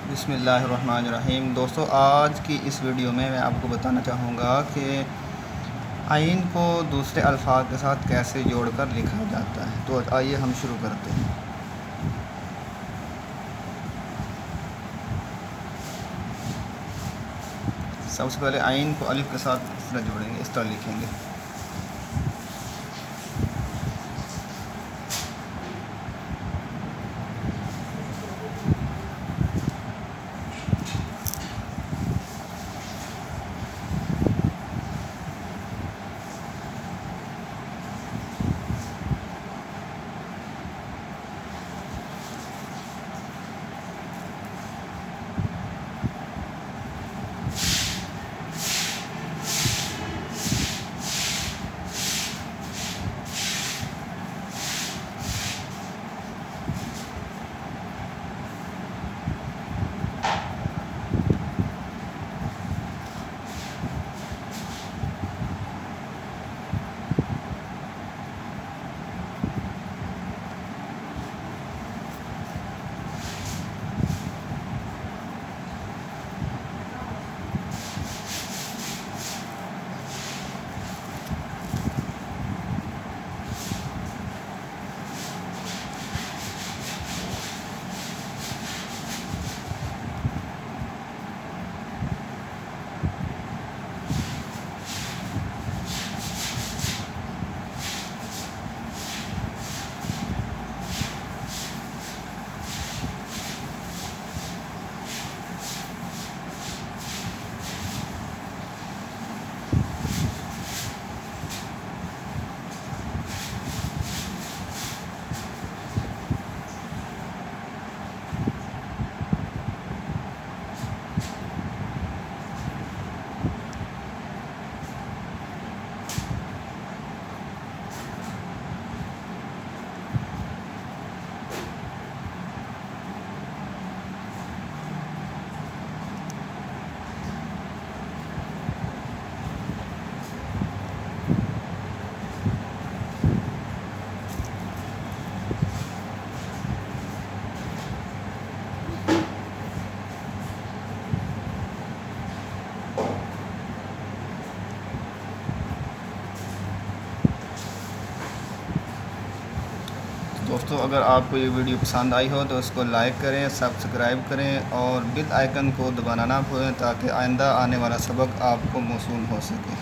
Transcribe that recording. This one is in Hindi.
बिस्मिल्लाहिर्रहमानिर्रहीम। दोस्तों, आज की इस वीडियो में मैं आपको बताना चाहूँगा कि आइन को दूसरे अल्फाज के साथ कैसे जोड़कर लिखा जाता है। तो आइए हम शुरू करते हैं। सबसे पहले आइन को अलिफ के साथ इस तरह जोड़ेंगे, इस तरह लिखेंगे। दोस्तों, अगर आपको ये वीडियो पसंद आई हो तो इसको लाइक करें, सब्सक्राइब करें और बेल आइकन को दबाना ना भूलें ताकि आइंदा आने वाला सबक आपको मौसूल हो सके।